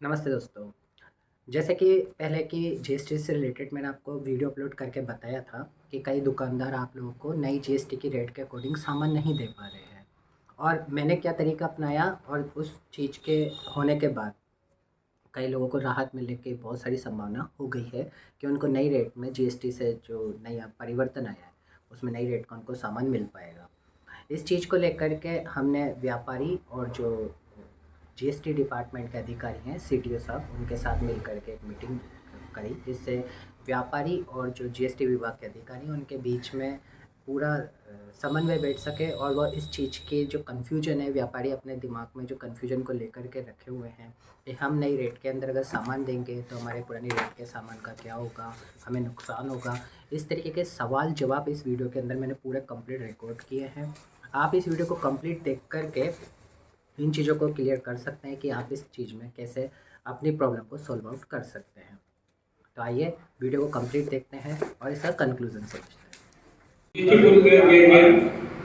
नमस्ते दोस्तों। जैसे कि पहले की जीएसटी से रिलेटेड मैंने आपको वीडियो अपलोड करके बताया था कि कई दुकानदार आप लोगों को नई जीएसटी की रेट के अकॉर्डिंग सामान नहीं दे पा रहे हैं और मैंने क्या तरीका अपनाया और उस चीज़ के होने के बाद कई लोगों को राहत मिलने की बहुत सारी संभावना हो गई है कि उनको नई रेट में जीएसटी से जो नया परिवर्तन आया है उसमें नई रेट का उनको सामान मिल पाएगा। इस चीज़ को लेकर के हमने व्यापारी और जो जीएसटी डिपार्टमेंट के अधिकारी हैं सीटीओ साहब उनके साथ मिल कर के एक मीटिंग करी जिससे व्यापारी और जो जीएसटी विभाग के अधिकारी हैं उनके बीच में पूरा समन्वय बैठ सके और वह इस चीज़ की जो कन्फ्यूजन है व्यापारी अपने दिमाग में जो कन्फ्यूजन को लेकर के रखे हुए हैं कि हम नई रेट के अंदर अगर सामान देंगे तो हमारे पुरानी रेट के सामान का क्या होगा, हमें नुकसान होगा। इस तरीके के सवाल जवाब इस वीडियो के अंदर मैंने पूरे कंप्लीट रिकॉर्ड किए हैं। आप इस वीडियो को कंप्लीट देख कर के इन चीज़ों को क्लियर कर सकते हैं कि आप इस चीज़ में कैसे अपनी प्रॉब्लम को सॉल्व आउट कर सकते हैं। तो आइए वीडियो को कंप्लीट देखते हैं और इसका कंक्लूजन समझते हैं।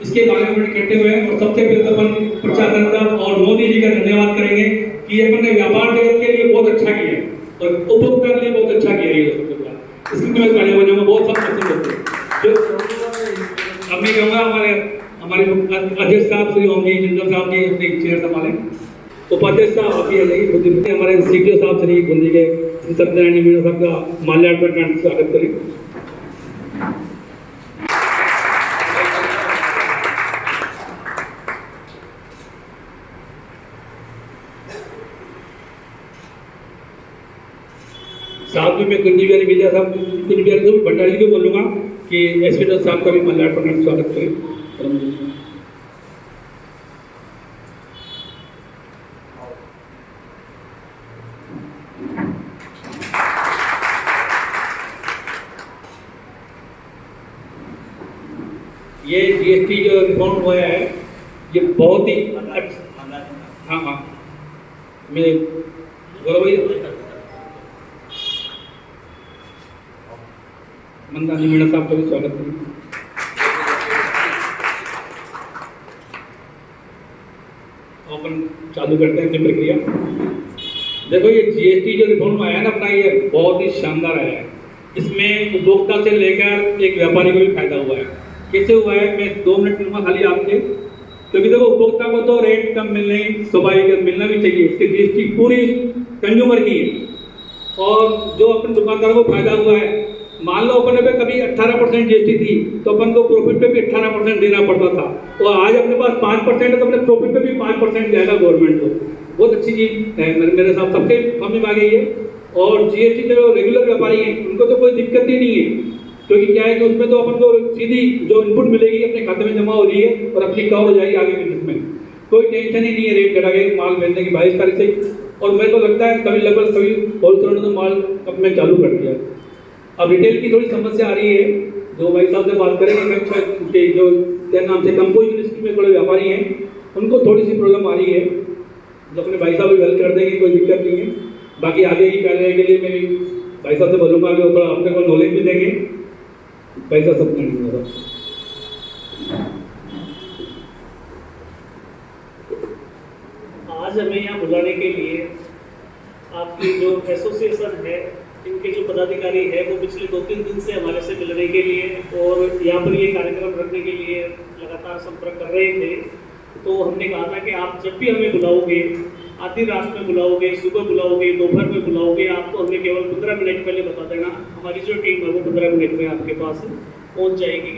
इसके बारे में कहते हुए और सबसे पहले तो अपन प्रशासन का और मोदी जी का धन्यवाद करेंगे कि अपन ने व्यापार जगत के लिए बहुत अच्छा किया और उपभोक्ता के लिए बहुत अच्छा किया ये इसकी मैं कार्य बने में बहुत सब पसंद होते हैं। अब मैं कहूँगा हमारे अध्यक्ष साहब श्री ओम जी जिंदल साहब जी अपने चेयर संभालें, उपाध्यक्ष साहब आप ये हमारे सीटीओ साहब श्री गुंदी के सत्यनारायण मीणा साहब का माल्यार्पण करके स्वागत करें। साथ में मैं कुंजी बिहारी विजय साहब कुंजी बिहारी भंडारी को बोलूँगा कि एसपी साहब का भी माल्यार्पण करके स्वागत करें। ये जीएसटी जो रिफॉर्म हुआ है ये बहुत ही हाँ मैं मंदानी मीणा साहब का भी स्वागत करें। अपन चालू करते हैं अपनी प्रक्रिया। देखो ये जीएसटी जो रिफॉर्म आया है ना अपना ये बहुत ही शानदार आया है। इसमें उपभोक्ता से लेकर एक व्यापारी को भी फायदा हुआ है। कैसे हुआ है मैं 2 मिनट लूँगा खाली आपके, क्योंकि देखो उपभोक्ता को तो रेट कम मिलने स्वाभाविक मिलना भी चाहिए। इसकी जीएसटी पूरी कंज्यूमर की है और जो अपन दुकानदारों को फायदा हुआ है, मान लो अपन पे कभी 18% जीएसटी थी तो अपन को प्रॉफिट पे भी 18% देना पड़ता था और आज अपने पास 5% है तो अपने प्रॉफिट पे भी 5% जाएगा गवर्नमेंट को। बहुत अच्छी चीज़ है मेरे साथ सबके समझ में आ गई है। और जीएसटी जो रेगुलर व्यापारी हैं उनको तो कोई दिक्कत ही नहीं है, क्योंकि क्या है कि उसमें तो अपन को सीधी जो इनपुट मिलेगी अपने खाते में जमा हो रही है और अपनी कवर हो जाएगी आगे बिजनेस में। कोई टेंशन ही नहीं है रेट घटा के माल बेचने की 22 तारीख से। और मेरे को लगता है कभी लगभग कभी होलसेल ने तो माल अब मैं चालू कर दिया। अब रिटेल की थोड़ी समस्या आ रही है, जो भाई साहब से बात करेंगे जो क्या नाम से कंपोजिशन स्कीम में थोड़े व्यापारी हैं उनको थोड़ी सी प्रॉब्लम आ रही है, जो अपने भाई साहब भी हेल्प कर देंगे, कोई दिक्कत नहीं है। बाकी आगे की कार्रवाई के लिए मैं भाई साहब से बोलूँगा कि थोड़ा अपने को नॉलेज भी देंगे। भाई साहब सब नहीं होगा। आज हमें यहाँ बुलाने के लिए आपकी जो एसोसिएशन है इनके जो पदाधिकारी है वो पिछले 2-3 दिन से हमारे से मिलने के लिए और यहाँ पर ये कार्यक्रम रखने के लिए लगातार संपर्क कर रहे थे। तो हमने कहा था कि आप जब भी हमें बुलाओगे, आधी रात में बुलाओगे, सुबह बुलाओगे, दोपहर में बुलाओगे, आपको हमें केवल 15 मिनट पहले बता देना। हमारी जो टीम है वो 15 मिनट में आपके पास पहुँच जाएगी।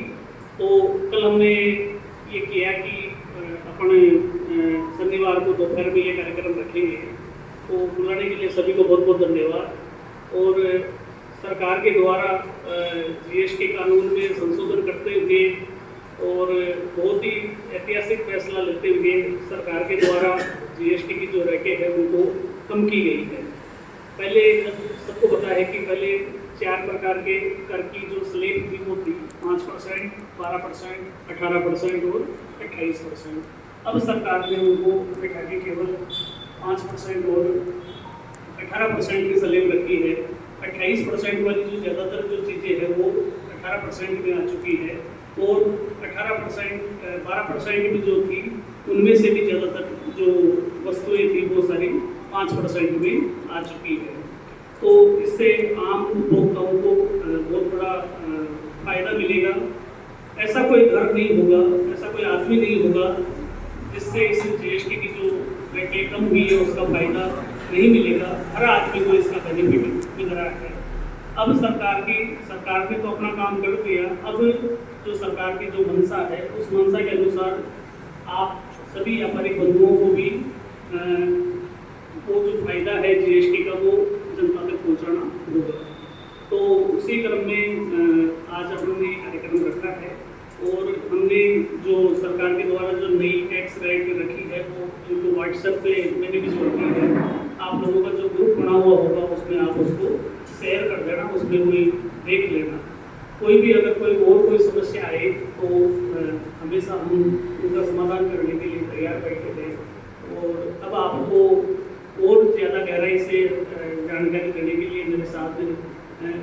तो कल हमने ये किया कि अपने शनिवार को दोपहर में ये कार्यक्रम रखेंगे। तो बुलाने के लिए सभी को बहुत बहुत धन्यवाद। और सरकार के द्वारा जीएसटी कानून में संशोधन करते हुए और बहुत ही ऐतिहासिक फैसला लेते हुए सरकार के द्वारा जीएसटी की जो रैकें है उनको कम की गई है। पहले सबको पता है कि पहले 4 प्रकार के कर की जो स्लैब थी वो थी 5%, 12%, 18% और 28%। अब सरकार ने उनको बिठा के केवल 5% और 18% की स्लैब रखी है। 28% वाली जो ज़्यादातर जो चीज़ें हैं वो 18% में आ चुकी है और 12% भी जो थी उनमें से भी ज़्यादातर जो वस्तुएं थी वो सारी 5% में आ चुकी है। तो इससे आम उपभोक्ताओं को बहुत बड़ा फ़ायदा मिलेगा। ऐसा कोई घर नहीं होगा, ऐसा कोई आदमी नहीं होगा जिससे इस जीएसटी की जो रेट कम हुई है उसका फ़ायदा नहीं मिलेगा। हर आदमी को इसका बेनिफिट मिल रहा है। अब सरकार ने तो अपना काम कर दिया। अब जो सरकार की जो मंशा है उस मंशा के अनुसार आप सभी व्यापारिक बंधुओं को भी वो जो फायदा है जीएसटी का वो जनता तक पहुंचाना होगा। तो उसी क्रम में आज हमने कार्यक्रम रखा है और हमने जो सरकार के द्वारा जो नई टैक्स रेट रखी है वो जो व्हाट्सएप पे मैंने भी छोड़ी है। आप लोगों का जो ग्रुप बना हुआ होगा उसमें आप उसको शेयर कर देना, उसमें कोई देख लेना। कोई भी अगर कोई समस्या आए तो हमेशा हम उनका समाधान करने के लिए तैयार बैठे थे। और अब आपको और ज़्यादा गहराई से जानकारी देने के लिए मेरे साथ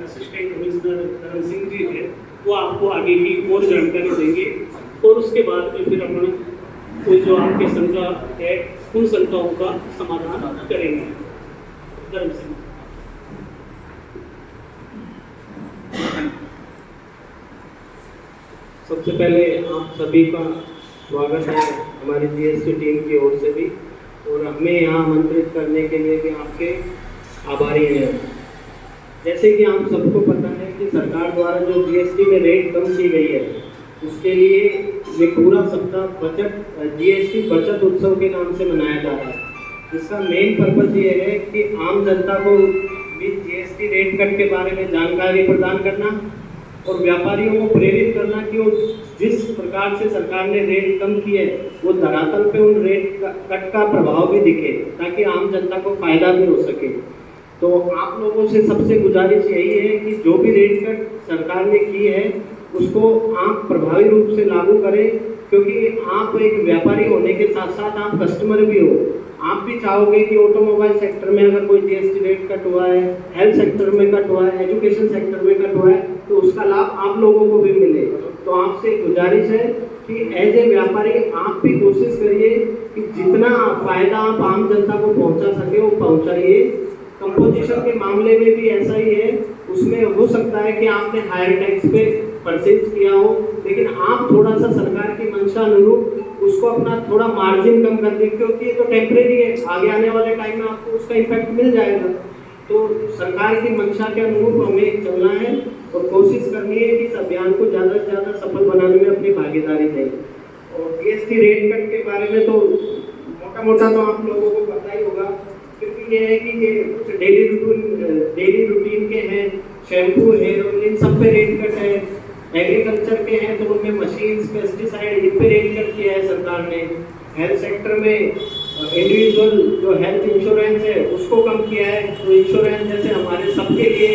असिस्टेंट कमिश्नर करण सिंह जी है, वो आपको आगे की और जानकारी देंगे। और उसके बाद में फिर अपन कोई जो आपकी शंका है उन शंकाओं का समाधान करेंगे। धर्म सिंह। सबसे पहले आप सभी का स्वागत है हमारी जीएसटी टीम की ओर से भी, और हमें यहाँ आमंत्रित करने के लिए भी आपके आभारी हैं। जैसे कि आप सबको पता है कि सरकार द्वारा जो जीएसटी में रेट कम की गई है उसके लिए ये पूरा सप्ताह जीएसटी बचत उत्सव के नाम से मनाया जा रहा है। इसका मेन पर्पस ये है कि आम जनता को भी जीएसटी रेट कट के बारे में जानकारी प्रदान करना और व्यापारियों को प्रेरित करना कि वो जिस प्रकार से सरकार ने रेट कम किए वो धरातल पे उन रेट कट का प्रभाव भी दिखे, ताकि आम जनता को फायदा भी हो सके। तो आप लोगों से सबसे गुजारिश यही है कि जो भी रेट कट सरकार ने की है उसको आप प्रभावी रूप से लागू करें, क्योंकि आप एक व्यापारी होने के साथ साथ आप कस्टमर भी हो। आप भी चाहोगे कि ऑटोमोबाइल सेक्टर में अगर कोई जीएसटी रेट कट हुआ है, हेल्थ सेक्टर में कट हुआ है, एजुकेशन सेक्टर में कट हुआ है, तो उसका लाभ आप लोगों को भी मिले। तो आपसे गुजारिश है कि एज ए व्यापारी आप भी कोशिश करिए कि जितना फायदा आप आम जनता को पहुंचा सके वो पहुंचाइए। कंपोजिशन के मामले में भी ऐसा ही है, उसमें हो सकता है कि आपने हायर टैक्स पे परचेज किया हो, लेकिन आप थोड़ा सा सरकार की मंशा अनुरूप उसको अपना थोड़ा मार्जिन कम कर दें, क्योंकि ये तो टेम्परेरी है, आगे आने वाले टाइम में आपको उसका इम्पैक्ट मिल जाएगा। तो सरकार की मंशा के अनुरूप हमें चलना है और कोशिश करनी है कि इस अभियान को ज़्यादा से ज़्यादा सफल बनाने में अपनी भागीदारी दें। और जीएसटी रेट कट के बारे में तो मोटा तो आप लोगों को पता ही होगा, क्योंकि ये है कि ये कुछ डेली रूटीन के हैं, शैम्पू, हेयर ऑयल, इन सब पे रेट कट है। एग्रीकल्चर के हैं तो उनमें मशीन्स, पेस्टिसाइड, इन पे रेट कट किया है सरकार ने। हेल्थ सेक्टर में इंडिविजुअल जो हेल्थ इंश्योरेंस है उसको कम किया है। तो इंश्योरेंस जैसे हमारे सबके लिए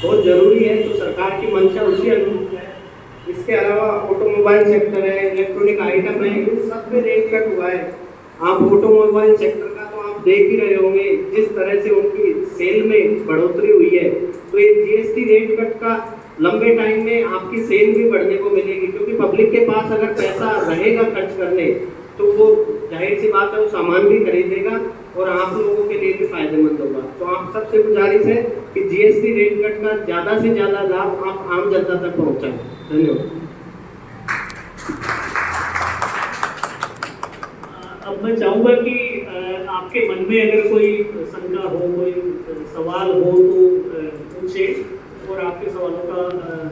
बहुत ज़रूरी है, तो सरकार की मंशा उसी अनुरूप है। इसके अलावा ऑटोमोबाइल सेक्टर है, इलेक्ट्रॉनिक आइटम है, इन सब पे रेट कट हुआ है। आप ऑटोमोबाइल सेक्टर का तो आप देख ही रहे होंगे जिस तरह से उनकी सेल में बढ़ोतरी हुई है। तो ये जीएसटी रेट कट का लंबे टाइम में आपकी सेल भी बढ़ने को मिलेगी, क्योंकि पब्लिक के पास अगर पैसा रहेगा खर्च करने तो वो जाहिर सी बात है वो सामान भी खरीदेगा और आप लोगों के लिए भी फायदेमंद होगा। तो आप सबसे गुजारिश है कि जीएसटी रेट कट का ज़्यादा से ज़्यादा लाभ आप आम जनता तक पहुँचाएं। धन्यवाद। अब मैं चाहूँगा कि आपके मन में अगर कोई शंका हो, कोई सवाल हो तो पूछे और आपके सवालों का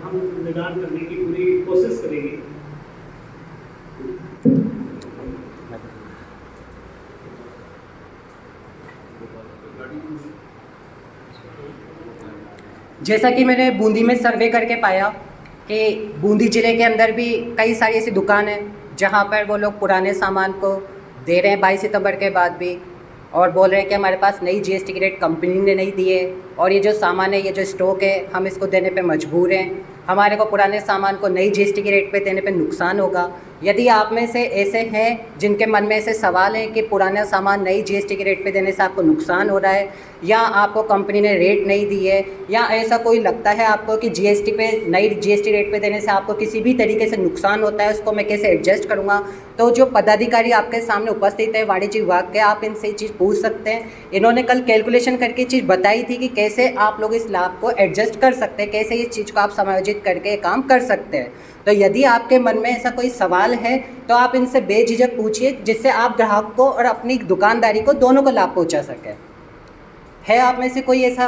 हम निदान करने की पूरी कोशिश करेंगे। जैसा कि मैंने बूंदी में सर्वे करके पाया कि बूंदी ज़िले के अंदर भी कई सारी ऐसी दुकान है जहाँ पर वो लोग पुराने सामान को दे रहे हैं 22 सितंबर के बाद भी, और बोल रहे हैं कि हमारे पास नई जीएसटी की रेट कंपनी ने नहीं दी है और ये जो सामान है, ये जो स्टॉक है, हम इसको देने पे मजबूर हैं। हमारे को पुराने सामान को नई जीएसटी की रेट पे देने पे नुकसान होगा। यदि आप में से ऐसे हैं जिनके मन में ऐसे सवाल हैं कि पुराना सामान नई जीएसटी के रेट पे देने से आपको नुकसान हो रहा है, या आपको कंपनी ने रेट नहीं दी है, या ऐसा कोई लगता है आपको कि जीएसटी पे नई जीएसटी रेट पे देने से आपको किसी भी तरीके से नुकसान होता है, उसको मैं कैसे एडजस्ट करूँगा, तो जो पदाधिकारी आपके सामने उपस्थित है वाणिज्य विभाग के, आप इनसे ये चीज़ पूछ सकते हैं। इन्होंने कल कैलकुलेशन करके चीज़ बताई थी कि कैसे आप लोग इस लाभ को एडजस्ट कर सकते हैं, कैसे इस चीज़ को आप समायोजित करके काम कर सकते हैं। तो यदि आपके मन में ऐसा कोई सवाल है तो आप इनसे बेझिझक पूछिए, जिससे आप ग्राहक को और अपनी दुकानदारी को दोनों को लाभ पहुंचा सके। है आप में से कोई ऐसा?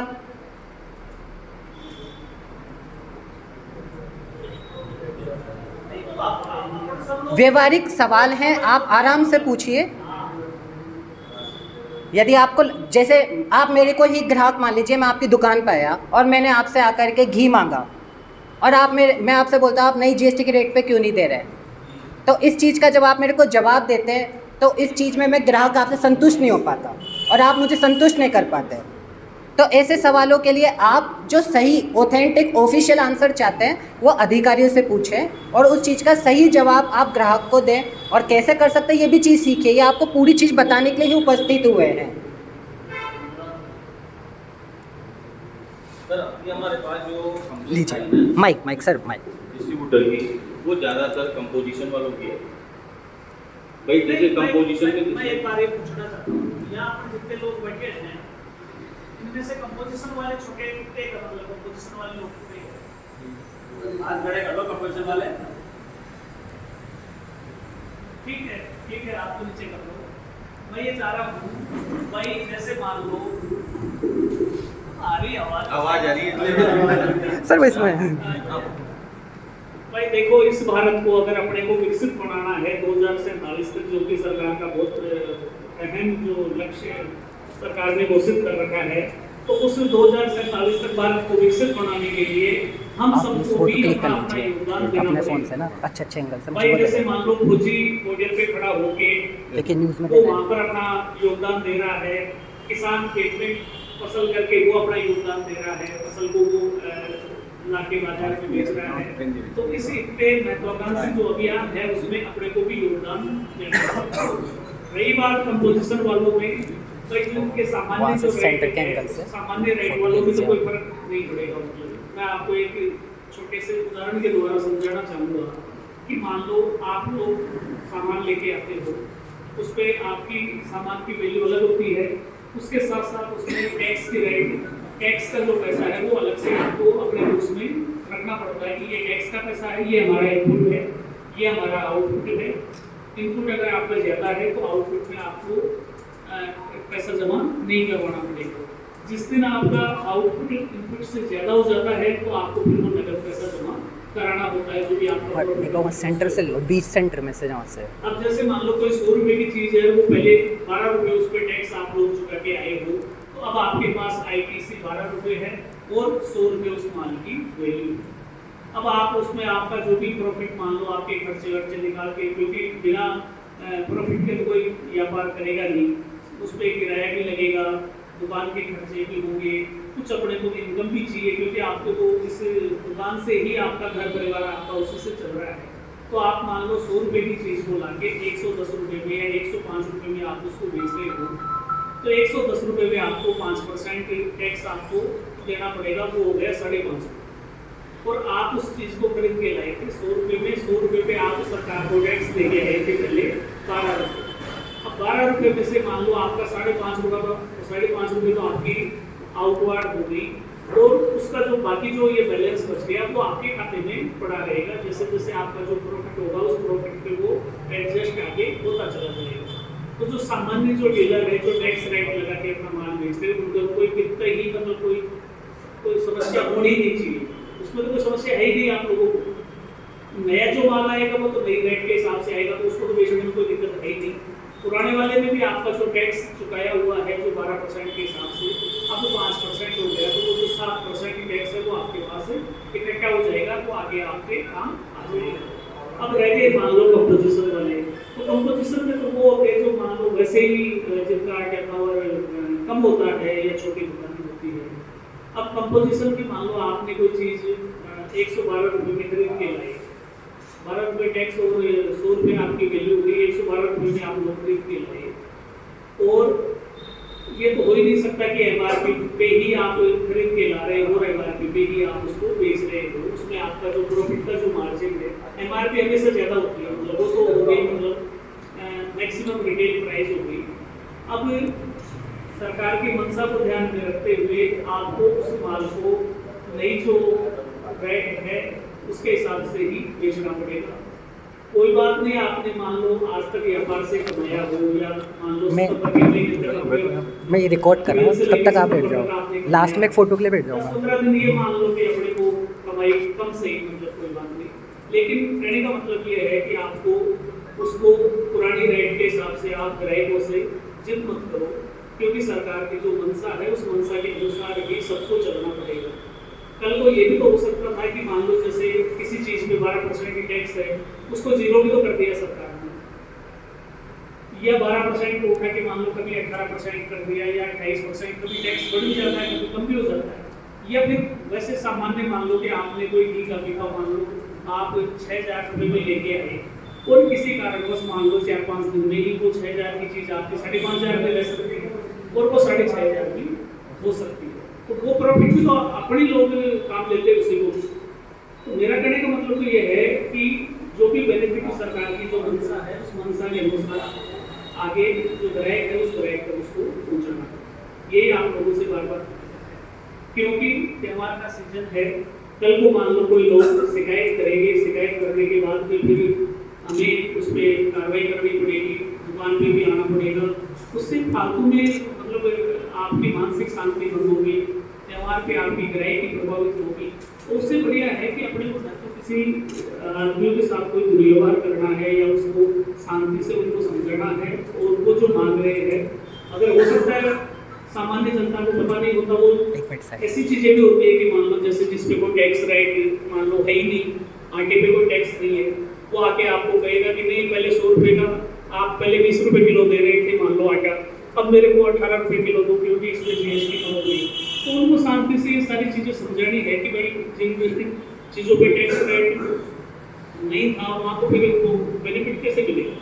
व्यवहारिक सवाल हैं, आप आराम से पूछिए। यदि आपको, जैसे आप मेरे को ही ग्राहक मान लीजिए, मैं आपकी दुकान पर आया और मैंने आपसे आकर के घी मांगा और मैं आपसे बोलता हूँ आप नई जीएसटी के रेट पे क्यों नहीं दे रहे, तो इस चीज़ का जब आप मेरे को जवाब देते हैं तो इस चीज़ में मैं ग्राहक आपसे संतुष्ट नहीं हो पाता और आप मुझे संतुष्ट नहीं कर पाते। तो ऐसे सवालों के लिए आप जो सही ऑथेंटिक ऑफिशियल आंसर चाहते हैं वो अधिकारियों से पूछें और उस चीज़ का सही जवाब आप ग्राहक को दें। और कैसे कर सकते हैं ये भी चीज़ सीखिए, ये आपको पूरी चीज़ बताने के लिए ही उपस्थित हुए हैं। सर अभी हमारे पास जो लीजिए माइक सर, माइक डिस्ट्रीब्यूटर की वो ज़्यादातर कंपोजिशन वालों की है भाई, जैसे कंपोजिशन मैं एक बार ये पूछना चाहता हूँ, यहाँ पर जितने लोग बैठे हैं इनमें से कंपोजिशन वाले छोटे कितने का, मतलब कंपोजिशन वाले लोग कितने हैं? हाथ खड़े कर लो कंपोजिशन वाले। ठीक है आप तो नीचे कर लो। मैं ये चाह रहा हूँ भाई, जैसे मान लो आ रही आवाज आ रही है सर इसमें भाई देखो, इस भारत को अगर अपने को विकसित बनाना है 2047 तक, जो कि सरकार का बहुत अहम जो लक्ष्य सरकार ने घोषित कर रखा है, तो उस 2047 तक भारत को विकसित बनाने के लिए हम सबको भी अपना योगदान देना अपने फोन पड़ेगा। से ना अच्छे एंगल से भाई जैसे मान लो फौजी पोडियम पे खड़ा होके लेकिन न्यूज़ में वो वहाँ पर अपना योगदान दे रहा है, किसान खेत में फसल करके वो अपना योगदान दे रहा है, फसल को वो लाके बाजार में बेच रहा है। तो इस इतने महत्वाकांक्षी जो अभियान है उसमें अपने को भी योगदान देना है। रही बात कंपोजिशन वालों में, तो इनके सामान्य जो रेट है, सामान्य रेट वालों में तो कोई फर्क नहीं पड़ेगा। मतलब मैं आपको एक छोटे से उदाहरण के द्वारा समझाना चाहूँगा कि मान लो आप लोग सामान लेके आते हो, उस पर आपकी सामान की वैल्यू अलग होती है, उसके साथ साथ उसमें टैक्स की रेट, टैक्स का जो पैसा है वो अलग से आपको अपने बुक्स में रखना पड़ता है कि ये टैक्स का पैसा है, ये हमारा इनपुट है, ये हमारा आउटपुट है। इनपुट अगर आपका ज़्यादा है तो आउटपुट में आपको पैसा जमा नहीं करवाना पड़ेगा। जिस दिन आपका आउटपुट इनपुट से ज़्यादा हो जाता है तो आपको फिर वो नगद पैसा जमा कराना होता है, जो भी आपका सेंटर से लो, 20 सेंटर में से जहाँ से। अब जैसे मान लो कोई 100 रुपये की चीज़ है, वो पहले 12 रुपये उस पर टैक्स आप लोग चुका के आए हो, तो अब आपके पास ITC 12 रुपये है और 100 रुपये उस माल की वैल्यू। अब आप उसमें आपका जो भी प्रॉफिट, मान लो आपके खर्चे वर्चे निकाल के, क्योंकि बिना प्रॉफिट के कोई व्यापार करेगा नहीं, उस पर किराया भी लगेगा, दुकान के खर्चे भी होंगे, कुछ अपने को इनकम भी चाहिए, क्योंकि आपको तो इस दुकान से ही आपका घर परिवार आपका उसी से चल रहा है। तो आप मान लो 100 रुपये की चीज़ को ला के 110 रुपये में या 105 रुपये में आप उसको बेच रहे हो, तो 110 रुपये में आपको 5% टैक्स आपको देना पड़ेगा, वो हो गया 5.5। और आप उस चीज़ को खरीद के लाए थे 100 रुपये में, 100 रुपये पे आप सरकार को टैक्स दे के आए थे पहले 12 रुपये। अब 12 रुपये में से मान लो आपका 5.5 रुपये, 5.5 रुपये तो आपकी आउटवर्ड हो गई, और उसका जो बाकी जो ये बैलेंस बच गया वो आपके खाते में पड़ा रहेगा। जैसे जैसे आपका जो प्रॉफिट होगा उस प्रॉफिट पे वो एडजस्ट आगे होता चला जाएगा। तो जो सामान्य जो डीलर है, जो टैक्स रेट लगा के अपना माल बेचते हैं, उनको कोई कितना ही मतलब कोई समस्या होनी नहीं चाहिए, उसमें तो कोई समस्या है ही नहीं। आप लोगों को नया जो माल आएगा वो तो नई रेट के हिसाब से आएगा, तो उसको तो बेचने में कोई दिक्कत है ही नहीं। पुराने वाले में भी आपका जो टैक्स चुकाया हुआ है जो 12% के हिसाब से, अब वो 5% हो गया, तो वो जो 7% की टैक्स है वो आपके पास इकट्ठा हो जाएगा, तो आगे आपके काम आ जाएगा। अब रह गए मान लो कंपोजिशन वाले, तो कंपोजिशन में तो वो होते हैं जो मान लो वैसे ही जिनका टर्नओवर कम होता है या छोटी दुकान होती है। अब कंपोजिशन की मान लो आपने कोई चीज़ 112 रुपये में खरीद के लाई, ₹12 टैक्स और ₹100 आपकी वैल्यू हो गई, ₹112 में आप लोग खरीद के लाए। और ये तो हो ही नहीं सकता कि एमआरपी पे ही आप खरीद के ला रहे हो और एमआरपी पे ही आप उसको बेच रहे हो। उसमें आपका जो प्रॉफिट का जो मार्जिन है, एमआरपी हमेशा ज़्यादा होती है, मतलब वो तो हो गई, मतलब मैक्सिमम रिटेल प्राइस हो गई। अब सरकार की मंशा को ध्यान में रखते हुए आपको उस माल को नई जो रेट है उसके हिसाब से ही बेचना पड़ेगा। कोई बात नहीं, आपने मान लो आज तक व्यापार से कमाया हो या मान लो मैं ये रिकॉर्ड कर रहा हूँ, तब तक आप बैठ जाओ, लास्ट में एक फ़ोटो के लिए बैठ जाऊँगा। 10-15 दिन ये मान लो कि अपने को कमाई कम सही, मतलब कोई बात नहीं, लेकिन कहने का मतलब ये है कि आपको उसको पुरानी रेट के हिसाब से आप ग्राहकों से जिद मत करो, क्योंकि सरकार की जो मंशा है उस मंशा के अनुसार ही सबको चलना पड़ेगा। कल को ये भी तो हो सकता था कि मान लो जैसे किसी चीज़ में 12% की टैक्स है, उसको 0 भी तो कर दिया सरकार ने, या 12% को उठा के मान लो कभी 18% कर दिया या 28%, कभी टैक्स बढ़ भी जाता है, कभी कम भी हो जाता है। या फिर वैसे सामान्य मान लो कि आपने कोई घी का बीघा मान लो आप 6,000 रुपये में लेके आए और किसी कारणवश मान लो 4-5 दिन में ही वो 6,000 की चीज़ आपके 5,500 में ले सकते हैं और वो 6,500 की हो सकती है, तो वो प्रॉफिट भी तो अपने लोग काम लेते हैं उसी को। तो मेरा कहने का मतलब तो ये है कि जो भी बेनिफिट सरकार की जो मंशा है उस मंशा के अनुसार आगे जो ग्राहक है उस ग्राहक तक उसको पहुँचाना है। यही आप लोगों से बार बार, क्योंकि त्यौहार का सीजन है, कल को मान लो कोई लोग शिकायत करेंगे, शिकायत करने के बाद भी फिर हमें उस पर कार्रवाई करनी पड़ेगी, दुकान पे भी आना पड़ेगा, उससे फालतू में मतलब आपकी मानसिक शांति भंग होगी, त्यौहार पे आपकी ग्राहकी प्रभावित होगी। तो उससे बढ़िया है कि अपने को तो किसी आदमियों के साथ कोई दुर्व्यवहार करना है या उसको शांति से उनको समझाना है, और वो जो मांग रहे हैं अगर हो सकता है सामान्य जनता को पता नहीं होता, वो ऐसी चीज़ें भी होती है कि मान लो जैसे जिस पे कोई टैक्स रेट मान लो है ही नहीं, आटे पे कोई टैक्स नहीं है, वो आके आपको कहेगा कि नहीं पहले 100 रुपये का, आप पहले 20 रुपये किलो दे रहे थे मान लो आटा, अब मेरे को 18 रुपये किलो दो क्योंकि इसमें जीएसटी कम हो गई। तो उनको शांति से ये सारी चीज़ें समझानी है कि भाई जिन चीज़ों पे टैक्स रेट नहीं था वहाँ को फिर उनको बेनिफिट कैसे मिलेगा।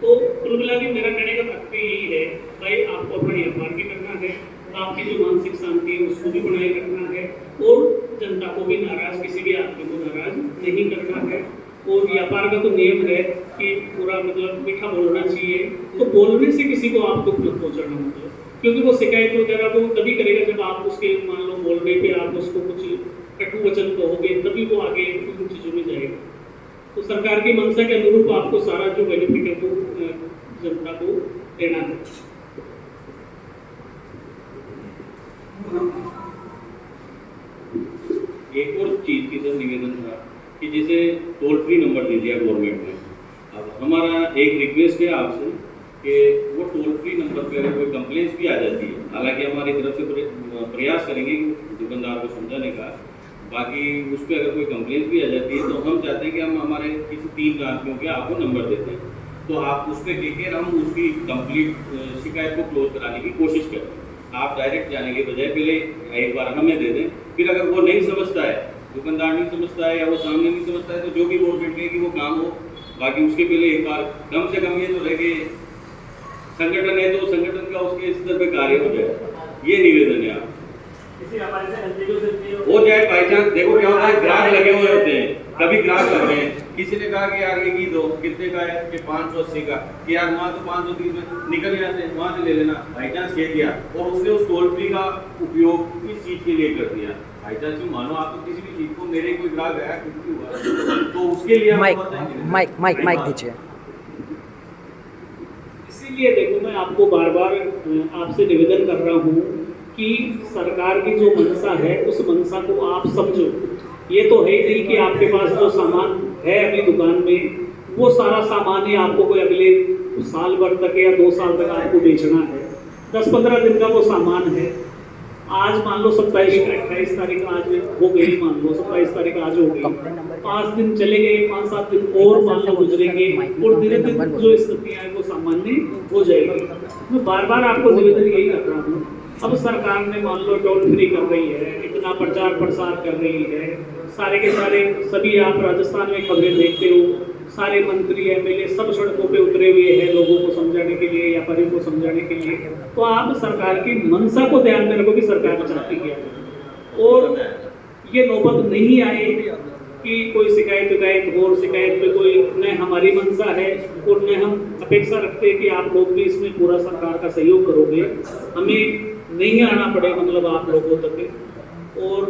तो कुल मिला के मेरा कहने का तात्पर्य यही है, भाई आपको अपना व्यापार भी करना है, आपकी जो मानसिक शांति है उसको भी बनाए रखना है, और जनता को भी नाराज, किसी भी आदमी को नाराज नहीं करना है। और व्यापार का तो नियम है कि पूरा मतलब मीठा बोलना चाहिए, तो बोलने से किसी को आप दुख मत पहुँचाना, मतलब क्योंकि वो शिकायत वगैरह वो तभी करेगा जब आप उसके मान लो बोलने पे आप उसको कुछ कटु वचन कहोगे, तभी वो आगे उन चीज़ों में जाएगा। तो सरकार की मंशा के अनुरूप आपको सारा जो बेनिफिट है वो जनता को देना है। एक और चीज़ की सर निवेदन था कि जैसे टोल फ्री नंबर दे दिया गवर्नमेंट ने, अब हमारा एक रिक्वेस्ट है आपसे कि वो टोल फ्री नंबर पे अगर कोई कंप्लेंट्स भी आ जाती है, हालांकि हमारी तरफ से प्रयास करेंगे दुकानदार को समझाने का, बाकी उस पर अगर कोई कंप्लेंट भी आ जाती है तो हम चाहते हैं कि हम हमारे किसी 3 आदमियों के आपको नंबर देते हैं, तो आप उस पर लेकर हम उसकी कंप्लीट शिकायत को क्लोज कराने की कोशिश करें। आप डायरेक्ट जाने के बजाय पहले एक बार हमें दे दें, फिर अगर वो नहीं समझता है, दुकानदार नहीं समझता है या वो सामने नहीं समझता है, तो जो भी गवर्नमेंट कहे कि वो काम हो, बाकी उसके पहले एक बार कम से कम ये तो रहे कि संगठन है तो संगठन का उसके स्तर पर कार्य हो जाए। ये निवेदन है आप हो जाए। बाई चांस देखो क्या होता है, ग्राहक लगे हुए होते हैं, कभी ग्राहक लग रहे हैं, किसी ने कहा कि यार ये घी दो, कितने का है कि 580 का, कि यार वहाँ तो 530 में निकल जाते हैं, वहाँ से ले लेना। बाई चांस कह दिया और उसने उस टोल फ्री का उपयोग इस चीज़ के लिए कर दिया। बाई चांस मानो आपको किसी भी चीज़ को, मेरे कोई ग्राहक आया कुछ भी हुआ तो उसके लिए माइक दीजिए। इसीलिए देखो मैं आपको बार बार आपसे निवेदन कर रहा हूँ कि सरकार की जो मंशा है उस मंशा को आप समझो। ये तो है नहीं कि आपके पास जो सामान है अभी दुकान में वो सारा सामान ही आपको कोई अगले साल भर तक या 2 साल तक आपको बेचना है। 10-15 दिन का वो सामान है। आज मान लो 28 तारीख आज हो गई, मान लो 27 तारीख आज हो गई, 5 दिन चले गए, 5-7 दिन और मान लो गुजरेंगे और धीरे धीरे जो स्थितियाँ है वो सामान्य हो जाएगी। मैं बार बार आपको निवेदन यही कर रहा हूँ। अब सरकार ने मान लो टोल फ्री कर रही है, अपना प्रचार प्रसार कर रही है। सारे के सारे सभी आप राजस्थान में खबरें देखते हो, सारे मंत्री एमएलए सब सड़कों पे उतरे हुए हैं लोगों को समझाने के लिए, व्यापारियों को समझाने के लिए। तो आप सरकार की मंशा को ध्यान में रखो कि सरकार चाहती क्या है, और ये नौबत नहीं आए कि कोई शिकायत हो और शिकायत पे कोई न हमारी मंशा है और न हम अपेक्षा रखते हैं कि आप लोग भी इसमें पूरा सरकार का सहयोग करोगे, हमें नहीं आना पड़े मतलब आप लोगों तक। और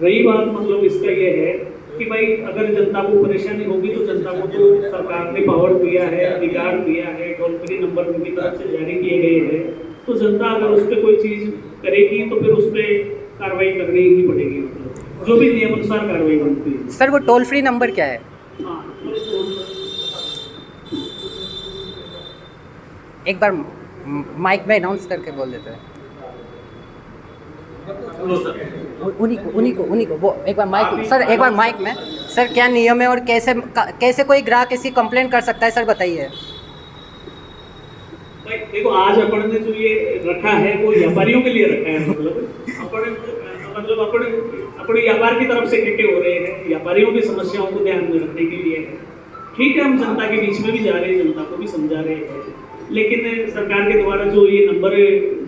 रही बात मतलब इसका ये है कि भाई अगर जनता को परेशानी होगी तो जनता को तो सरकार ने पावर दिया है, अधिकार दिया है, टोल फ्री नंबर उनकी तरफ से जारी किए गए हैं, तो जनता अगर उस पर कोई चीज़ करेगी तो फिर उस पर कार्रवाई करनी ही पड़ेगी, मतलब जो भी नियमानुसार कार्रवाई बनती है। सर वो टोल फ्री नंबर क्या है? हाँ, एक बार माइक में अनाउंस करके बोल देते हैं। उन्हीं को वो एक बार माइक सर, एक बार माइक में सर, क्या नियम है और कैसे कोई ग्राहक ऐसी कंप्लेन कर सकता है सर, बताइए। भाई देखो, आज अपन ने जो ये रखा है वो व्यापारियों के लिए रखा है, मतलब अपने व्यापार की तरफ से इकट्ठे हो रहे हैं, व्यापारियों की समस्याओं को ध्यान में रखने के लिए है। ठीक है, हम जनता के बीच में भी जा रहे हैं, जनता को भी समझा रहे हैं, लेकिन सरकार के द्वारा जो ये नंबर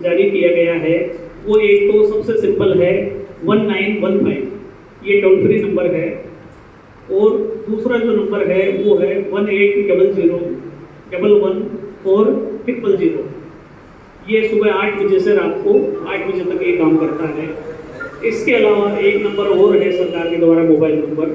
जारी किया गया है वो एक तो सबसे सिंपल है 1915, ये टोल फ्री नंबर है, और दूसरा जो नंबर है वो है 1800114400। ये सुबह 8 बजे से रात को 8 बजे तक ये काम करता है। इसके अलावा एक नंबर और है सरकार के द्वारा मोबाइल नंबर,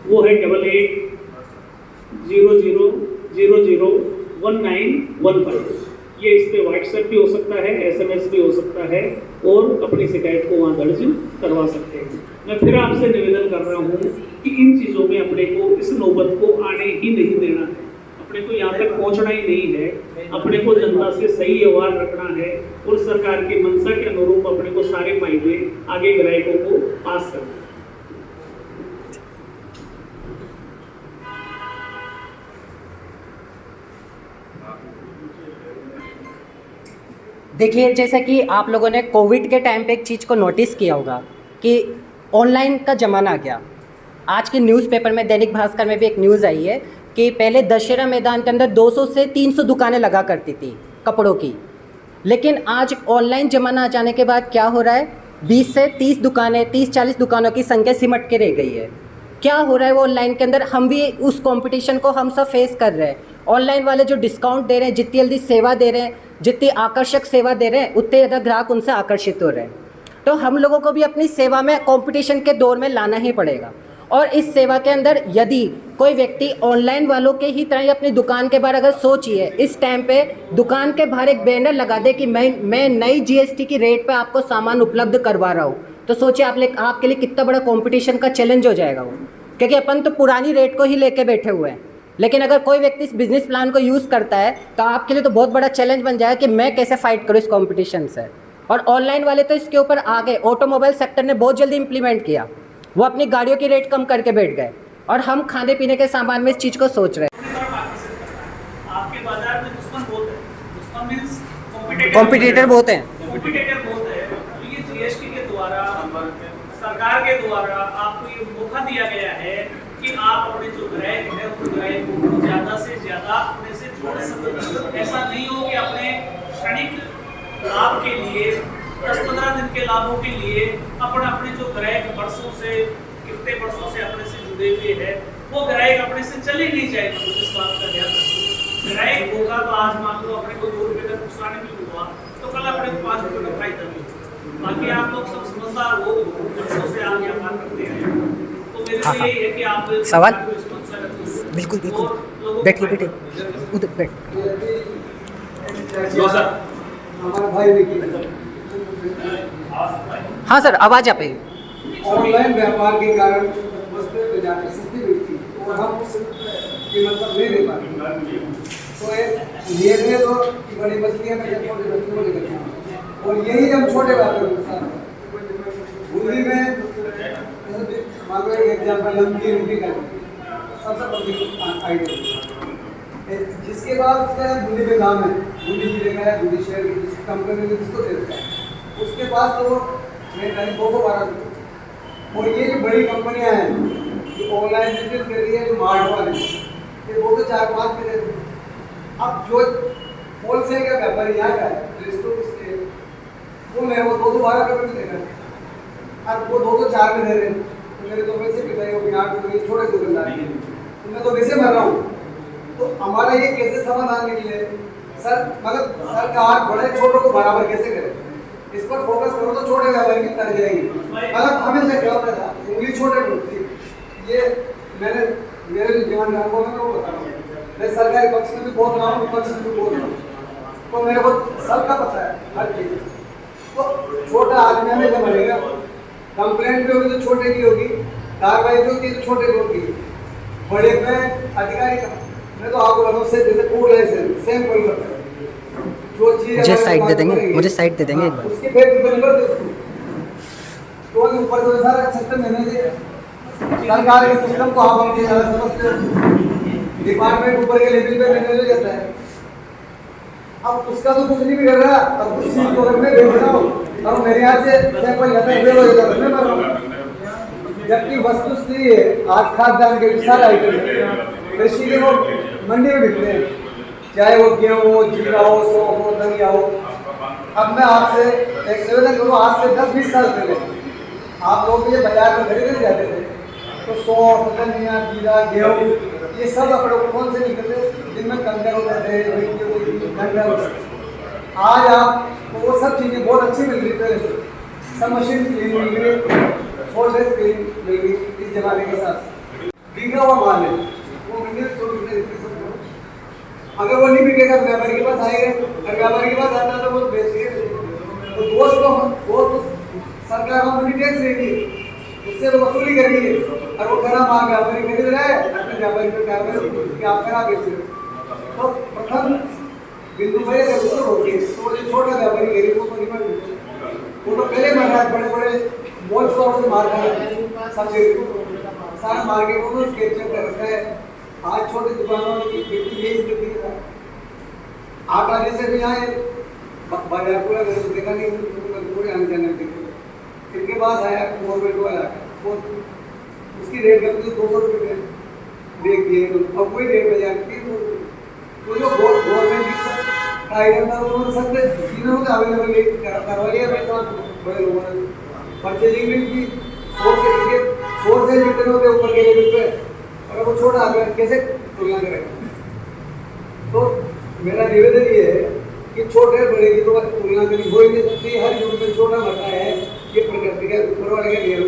वो है 8800001915। ये इस पर व्हाट्सएप भी हो सकता है, SMS भी हो सकता है, और अपनी शिकायत को वहाँ दर्ज करवा सकते हैं। मैं फिर आपसे निवेदन कर रहा हूँ कि इन चीज़ों में अपने को इस नौबत को आने ही नहीं देना है, अपने को यहाँ तक पहुँचना ही नहीं है, अपने को जनता से सही व्यवहार रखना है और सरकार की मंशा के अनुरूप अपने को सारे फायदे आगे ग्राहकों को पास करना है। देखिए, जैसे कि आप लोगों ने कोविड के टाइम पे एक चीज़ को नोटिस किया होगा कि ऑनलाइन का ज़माना आ गया। आज के न्यूज़पेपर में, दैनिक भास्कर में भी एक न्यूज़ आई है कि पहले दशहरा मैदान के अंदर 200 से 300 दुकानें लगा करती थी कपड़ों की, लेकिन आज ऑनलाइन ज़माना आ जाने के बाद क्या हो रहा है, 20 से 30 दुकानें, 30-40 दुकानों की संख्या सिमट के रह गई है। क्या हो रहा है वो ऑनलाइन के अंदर, हम भी उस कंपटीशन को हम सब फेस कर रहे हैं। ऑनलाइन वाले जो डिस्काउंट दे रहे हैं, जितनी जल्दी सेवा दे रहे हैं, जितनी आकर्षक सेवा दे रहे हैं, उतने ज़्यादा ग्राहक उनसे आकर्षित हो रहे हैं। तो हम लोगों को भी अपनी सेवा में कंपटीशन के दौर में लाना ही पड़ेगा। और इस सेवा के अंदर यदि कोई व्यक्ति ऑनलाइन वालों के ही तरह अपनी दुकान के बाहर अगर सोचिए, इस टाइम पे दुकान के बाहर एक बैनर लगा दे कि मैं नई GST की रेट पे आपको सामान उपलब्ध करवा रहा हूँ, तो सोचिए आपके लिए कितना बड़ा कंपटीशन का चैलेंज हो जाएगा वो, क्योंकि अपन तो पुरानी रेट को ही लेके बैठे हुए हैं। लेकिन अगर कोई व्यक्ति इस बिजनेस प्लान को यूज़ करता है तो आपके लिए तो बहुत बड़ा चैलेंज बन जाएगा कि मैं कैसे फाइट करूँ इस कंपटीशन से। और ऑनलाइन वाले तो इसके ऊपर आ गए, ऑटोमोबाइल सेक्टर ने बहुत जल्दी इंप्लीमेंट किया, वो अपनी गाड़ियों की रेट कम करके बैठ गए, और हम खाने पीने के सामान में इस चीज़ को सोच रहे हैं। आपके बाजार में दुश्मन बहुत है, दुश्मन मींस कॉम्पिटिटर बहुत हैं। कॉम्पिटिटर बहुत है। तो ये GST के द्वारा, सरकार के द्वारा आपको ये मौका दिया गया है कि आप अपने जो ग्राहक है उन ग्राहकों को ज़्यादा से ज़्यादा अपने से जोड़ सकें। ऐसा नहीं हो कि अपने क्षणिक लाभ के लिए, 10-15 दिन के लाभों के लिए अपने जो ग्राहक वर्षों से, कितने वर्षों से अपने से जुड़े हुए हैं, वो ग्राहक अपने से चले नहीं जाएगा। तो इस बात का ध्यान रखिए। ग्राहक होगा तो आज मान लो अपने को 2 रुपये का नुकसान भी हुआ तो कल अपने को 5 रुपये का फायदा भी। बाकी आप लोग सब समझदार हो, वर्षों से आप व्यापार करते हैं, तो मेरे लिए यही है कि आप सवाल बिल्कुल बैठिए उधर बैठ। हमारा भाई हाँ सर, आवाज़ आ पाई। ऑनलाइन व्यापार के कारण वस्तुएं बाजार में सस्ती बिकती और हम उस कीमत पर नहीं दे पाते। तो ये तो बड़ी मछलियाँ में छोटी मछलियों को लेकर और यही हम छोटे व्यापारियों के साथ बूंदी में मान लो एक एग्जाम्पल नमकीन रोटी का सबसे बड़ी आइडिया, जिसके बाद उसका बूंदी में नाम है, बूंदी जिले का है, बूंदी शहर की जिस कंपनी ने जिसको दे रखा है, उसके पास तो रेट है 212 रुपये। और ये जो बड़ी कंपनियां हैं जो ऑनलाइन बिजनेस कर रही है, जो मार्ट वाले, ये 2 से 4-5 में देते हैं। अब जो होलसेल का व्यापारी यहाँ का है स्टोर स्टेल, वो मेरे को 212 रुपये में देगा, अब वो 204 में दे रहे हैं, तो मेरे तो वैसे पिताई हो गए 8 रुपये छोटे दुकानदार, तो मैं तो वैसे मर रहा हूँ। तो हमारा ये कैसे समाधान निकले सर? मतलब सरकार बड़े छोटों को बराबर कैसे करे, इस पर फोकस करो तो छोटे व्यापारी भी तर जाएंगे। मतलब हमेशा क्या होता था, उंगली छोटे टूटती, ये मैंने मेरे जो जीवन अनुभव है वो बता रहा हूँ। मैं सरकारी पक्ष में भी बोल रहा हूँ, विपक्ष में भी बोल रहा हूँ, तो मेरे को सबका पता है हर चीज़। तो छोटा आदमी हमेशा बढ़ेगा, कंप्लेंट भी होगी तो छोटे की होगी, कार्रवाई भी होगी तो छोटे की होगी, बड़े पे अधिकारी का। मैं तो आपको बताऊँ से जैसे फूड लाइसेंस सेम कोई करता है, जो चीज़ मुझे साइड दे देंगे, मुझे साइड दे देंगे एक बार। उसके फिर डिपेंड करते उसको, तो ऊपर से सारा सिस्टम मैनेज है। सरकार के सिस्टम को आप हमसे ज़्यादा समझते हो, डिपार्टमेंट ऊपर के लेवल पे मैनेज हो जाता है। अब उसका तो कुछ नहीं कर रहा, अब उस चीज़ को अगर मैं भेज रहा हूँ और मेरे यहाँ से सैंपल जाता है, फेल हो जाता है, मैं मर रहा हूँ। जबकि वस्तुस्थिति है आज खाद्यान्न के सारे आइटम है, कृषि के वो मंडी में बिकते हैं, चाहे वो गेहूँ हो, जीरा हो, सौंफ हो, धनिया हो। अब मैं आपसे एक निवेदन करूँ, आज से 10-20 साल पहले आप लोग ये बाजार में खरीदने जाते थे, तो सौंफ, धनिया, जीरा, गेहूँ, ये सब अपने को कौन से निकलते जिनमें कंकर होते थे, कंकर। आज आपको वो सब चीज़ें बहुत अच्छी मिल रही पहले से, सब मशीन क्लीन मिल रही, सोल्डर क्लीन मिल रही इस जमाने के साथ। बिका हुआ माल है वो मिलने तो अगर वो नहीं बिकेगा तो व्यापारी के पास आएगा, अगर व्यापारी के पास आता है तो वो बेचेगा। तो दोस्त सरकार हम टैक्स देगी, उससे तो वसूली करेगी, और वो खराब माल व्यापारी खरीद रहा है, अपने व्यापारी को कार्रवाई कि आप खराब बेच रहे हो। तो प्रथम बिंदु पर अगर उसको रोके तो जो छोटा व्यापारी गरीबों को निकल, वो तो पहले मर रहा है, बड़े बड़े मॉल शॉप से मार रहा है, सब सारा मार्केट को कैप्चर कर रखा है। आज छोटी दुकानों की बिक्री यही स्थिति है। आप आने से भी यहाँ बाजार पूरा देखा नहीं, पूरे आने जाने इनके पास आया गवर्नमेंट वाला, वो उसकी रेट करती तो 200 रुपये देख दिए, अब कोई रेट में जाकर 300 रुपये। तो जो गवर्नमेंट का आइटम था उन्होंने सबसे तीनों का अवेलेबल करवा लिया। मेरे साथ बड़े लोगों ने परचेजिंग में भी सोर्स से जितने होते ऊपर के लेवल पे, अगर वो छोटा आदमी कैसे तुलना करेगा? तो मेरा निवेदन ये है कि छोटे बड़े की तो तुलना करी हो ही नहीं सकती, हर युग में छोटा बड़ा है, ये प्रकृति का ऊपर वाले का नियम।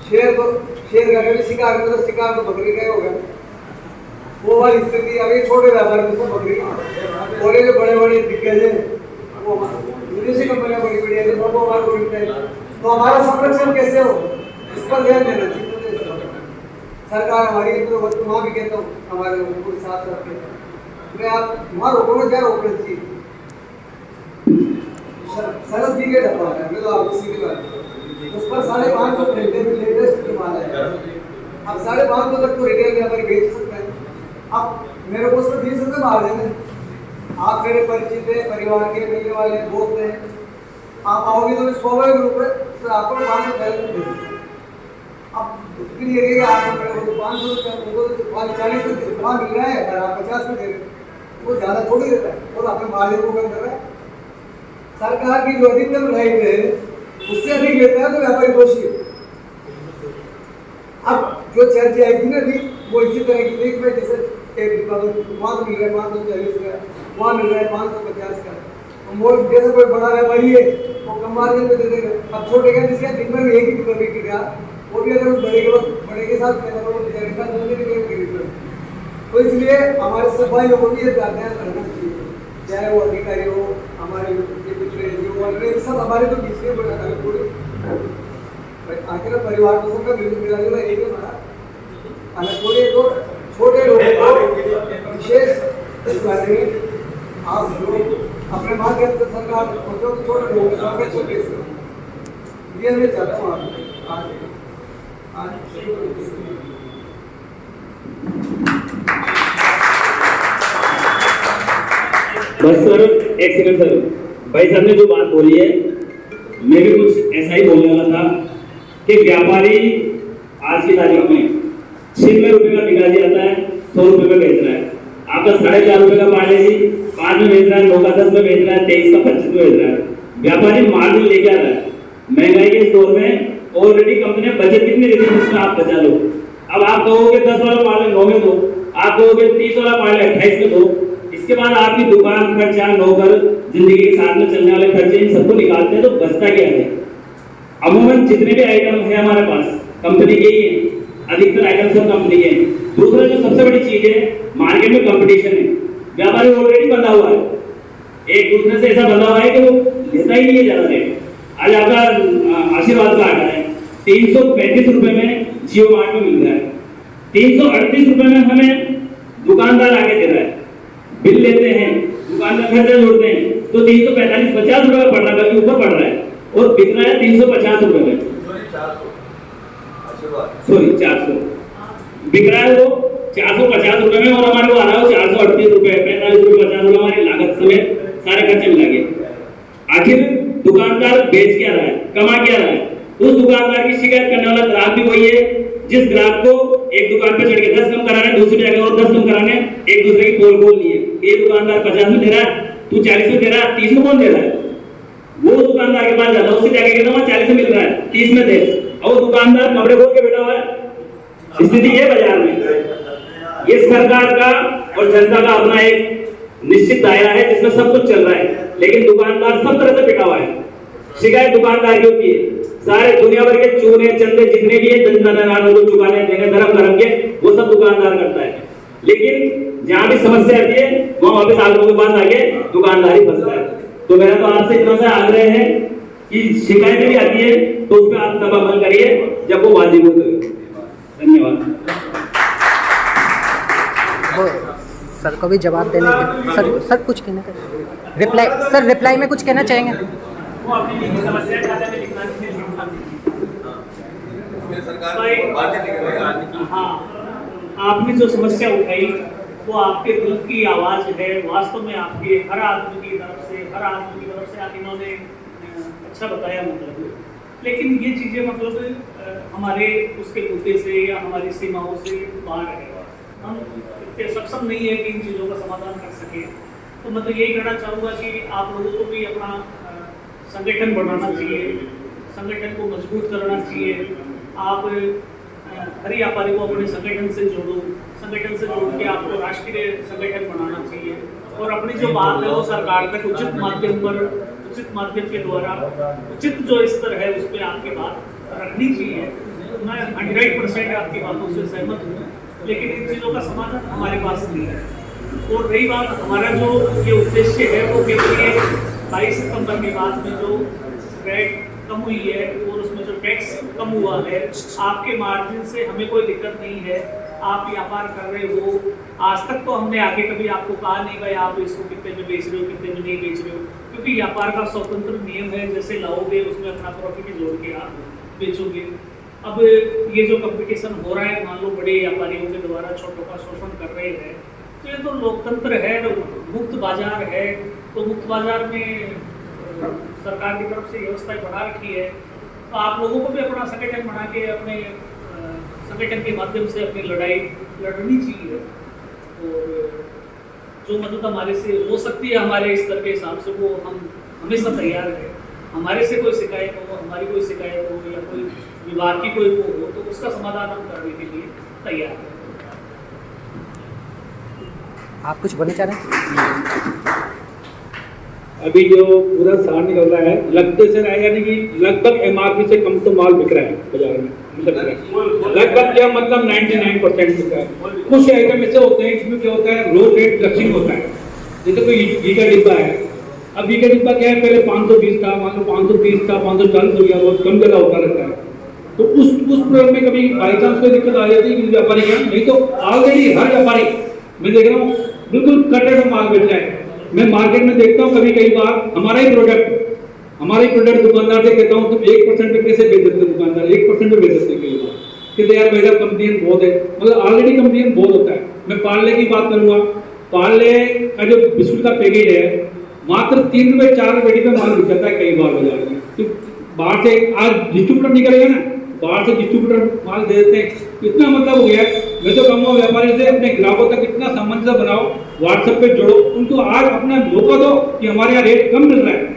शेर का कभी शिकार में तो शिकार तो बकरी का ही होगा, वो वाली स्थिति। अभी छोटे व्यापार में तो बकरी, और ये जो बड़े बड़े दिग्गज है वो विदेशी कंपनियां बड़ी बड़ी है, वो हमारे को मिलता है। तो हमारा संरक्षण कैसे हो, इस पर ध्यान देना चाहिए सरकार हमारी। तो वहाँ भी कहता हूँ हमारे पूरे साथ रखते हैं, मैं आप वहाँ रोकना क्या रोकना चाहिए? सरस भी के डब्बा है, मैं तो आपको सीधी बात, उस पर 550 लेटेस्ट माल है। अब 550 तक तो रिटेल व्यापारी बेच सकता है। अब मेरे को उसमें 20 रुपये मार देंगे, आप मेरे परिचित है, परिवार के मिलने वाले दोस्त हैं, आप आओगे तो स्वाभाविक रूप से आपको 500 रुपये। अब फिर ये कि आप 500 रुपये 40 रुपये वहाँ मिल रहा है, अगर आप 50 रुपये दे रहे वो ज़्यादा थोड़ी देता है, और अपने मार्जिन को कम कर रहा है। सरकार की जो अधिकतम राइट है उससे अधिक लेता है तो व्यापारी दोषी है। अब जो चर्चा आई थी ना अभी, वो इसी तरह की देख में जैसे एक वहाँ तो मिल रहा है 540 का, वहाँ मिल रहा है 550 का। मोल जैसे कोई बड़ा व्यापारी है वो कम मार्जिन पे दे देगा। अब छोटे का जिसका दिन भर में एक ही बिकेगा, वो भी अगर बड़े के साथ तो इसलिए हमारे सफाई लोगों को ये ध्यान रखना चाहिए, चाहे वो अधिकारी हो, हमारे सब हमारे तो बीच में पूरे आखिर परिवार को सबका मिला जुला एक ही हमारा अलग पूरे। तो छोटे लोगों को विशेष इस बारे में आप जो अपने माध्यम से सरकार जो छोटे लोगों के संरक्षण कैसे ये मैं चाहता हूँ बस सर एक सेकंड सर, भाई साहब ने जो बात बोली है मैं भी कुछ ऐसा ही बोलने वाला था कि व्यापारी आज की तारीख में 96 रुपए का पिकाजी आता है, 100 रुपए में बेच रहा है। आपका 4.5 रुपए का पार्ले जी 5 में बेच रहा है, 9 का 10 में बेच रहा है, 23 का 25 में बेच रहा है। व्यापारी मार्जिन लेके आ रहा है। महंगाई के इस दौर में ऑलरेडी कंपनी बजट कितनी देती है जिसमें आप बचा लो। अब आप कहोगे 10 वाला पार्ले 9 में दो, आप कहोगे 30 वाला पार्ले 28 में दो। इसके बाद आपकी दुकान खर्चा, नौकर, जिंदगी के साथ में चलने वाले खर्चे, इन सबको निकालते हैं तो बचता क्या है? अमूमन जितने भी आइटम है हमारे पास कंपनी के ही है, अधिकतर आइटम सब कंपनी के हैं। दूसरा जो सबसे बड़ी चीज है, मार्केट में कंपटीशन है। व्यापारी ऑलरेडी बंधा हुआ है, एक दूसरे से ऐसा बंधा हुआ है कि वो लेता ही नहीं है ज्यादा रेट। आज आपका आशीर्वाद का आटा है 335 रुपए में जियो मार्ट में मिल रहा है, 338 रुपए में हमें दुकानदार आके दे रहा है। बिल लेते हैं, दुकानदार खर्चा जोड़ते हैं तो 345-50 रुपए का पड़ रहा है, बल्कि ऊपर पड़ रहा है, और बिक रहा है 350 रुपए में, सॉरी 400 बिक रहा है वो 450 रुपए में, और हमारे को आ रहा है 438 रुपए, 45 रुपए, 50 रुपए हमारी लागत समेत सारे खर्चे मिला के। आखिर दुकानदार बेच क्या रहा है, कमा क्या रहा है? उस दुकानदार की शिकायत करने वाला ग्राहक भी वही है जिस ग्राहक को एक दुकान पर चढ़ के 10 कम कराने, दूसरी जगह और 10 कम कराने, एक दूसरे की पोल खोल ली है। ये दुकानदार 50 में दे रहा है, तू 40 में दे रहा है, 30 में कौन दे रहा है? वो दुकानदार के पास जाता है, उससे जाके कहता हूँ 40 में मिल रहा है, 30 में दे, और वो दुकानदार कपड़े खोल के बैठा हुआ है। स्थिति है बाजार में। ये सरकार का और जनता का अपना एक निश्चित दायरा है जिसमें सब कुछ चल रहा है, लेकिन दुकानदार सब तरह से पिटा हुआ है। शिकायत दुकानदार की होती है, सारे दुनिया भर के चूने चंदे जितने भी है जनता को चुकाने देने धर्म के, वो सब दुकानदार करता है। लेकिन जहाँ भी समस्या आती है वहाँ वापस आप लोगों के पास आके दुकानदार ही फंसता है। तो मेरा तो आपसे इतना सा आग्रह है कि शिकायतें भी आती है तो उस पर आप तब अमल करिए जब वो वाजिब हो। धन्यवाद। सर को भी जवाब देने के सर कुछ कहना चाहिए, रिप्लाई में कुछ कहना चाहेंगे? वो अपनी समस्या खाते में लिखना चाहिए। हाँ, आपने जो समस्या उठाई वो आपके दिल की आवाज़ है। वास्तव में आपके हर आदमी की तरफ से आप इन्होंने अच्छा बताया मतलब, लेकिन ये चीज़ें मतलब हमारे उसके मुद्दे से या हमारी सीमाओं से बाहर है। हम इतने सक्षम नहीं है कि इन चीज़ों का समाधान कर सके। तो मैं तो यही कहना चाहूँगा कि आप लोगों को भी अपना संगठन बढ़ाना चाहिए, संगठन को मजबूत करना चाहिए। आप हर व्यापारी को अपने संगठन से जोड़ो, संगठन से जोड़ के आपको राष्ट्रीय संगठन बनाना चाहिए, और अपनी जो बात है वो सरकार तक उचित माध्यम के द्वारा उचित जो स्तर है उस पर आपकी बात रखनी चाहिए। मैं 100% आपकी बातों से सहमत हूँ, लेकिन इन चीज़ों का समाधान हमारे पास नहीं है। और रही बात हमारा जो ये उद्देश्य है वो केवल 22 सितंबर के बाद में जो रेट कम हुई है और उसमें जो टैक्स कम हुआ है, आपके मार्जिन से हमें कोई दिक्कत नहीं है। आप व्यापार कर रहे हो, आज तक तो हमने आगे कभी आपको कहा नहीं भाई आप इसको कितने में बेच रहे हो, कितने में नहीं बेच रहे हो, क्योंकि व्यापार का स्वतंत्र नियम है। जैसे लाओगे उसमें अपना प्रॉफिट जोड़ के आप बेचोगे। अब ये जो कंपटीशन हो रहा है, मान लो बड़े व्यापारियों के द्वारा छोटों का शोषण कर रहे हैं, तो ये तो लोकतंत्र है, मुक्त बाजार है। तो मुक्त बाजार में सरकार की तरफ से व्यवस्थाएं बढ़ा रखी है, तो आप लोगों को भी अपना संगठन बना के अपने संगठन के माध्यम से अपनी लड़ाई लड़नी चाहिए। और जो मदद हमारे से हो सकती है हमारे स्तर के हिसाब से वो हम हमेशा तैयार है। हमारे से कोई शिकायत हो, हमारी कोई शिकायत हो या कोई विभाग की कोई वो हो, तो उसका समाधान हम करने के लिए तैयार हैं। आप कुछ बोलना चाह रहे हैं? अभी जो पूरा सार निकल रहा है लगभग से रहेगा नहीं कि लगभग एमआरपी से कम तो माल बिक रहा है बाजार में, लगभग क्या मतलब 99% बिक रहा है। कुछ आइटम ऐसे होते हैं इसमें क्या होता है, रो रेट फ्लक्सिंग होता है। जैसे कोई घी का डिब्बा है, अब घी का डिब्बा क्या है, पहले 520 था, मान लो 530 था, 540 हो गया, बहुत कम जगह होता रहता है। तो उस प्रयोग में कभी बाई चांस कोई दिक्कत आ जाती है व्यापारी का, नहीं तो ऑलरेडी हर व्यापारी मैं देख रहा हूँ बिल्कुल कटे से माल बेच रहा है। मैं मार्केट में देखता हूँ कभी कई बार हमारा ही प्रोडक्ट दुकानदार से कहता हूँ तुम 1% पे कैसे बेच देते हो, दुकानदार 1% पे बेच देते हैं कई बार, कहते यार मेरा कंप्लेन बहुत है, मतलब ऑलरेडी कंप्लेन बहुत होता है। मैं पार्ले की बात करूंगा, पार्ले का जो बिस्कुट का पैकेट है मात्र 3 रुपए 4 रुपए में माल बिक जाता है कई बार बाजार में। तो बाहर से आज डिस्ट्रीब्यूटर निकलेगा ना, बाहर से डिस्ट्रीब्यूटर माल दे देते हैं। इतना मतलब हो गया है। मैं तो कहूँगा व्यापारी से अपने ग्राहकों तक इतना सामंजस्य बनाओ, व्हाट्सएप पे जोड़ो, उनको आज अपना मौका दो कि हमारे यहाँ रेट कम मिल रहा है।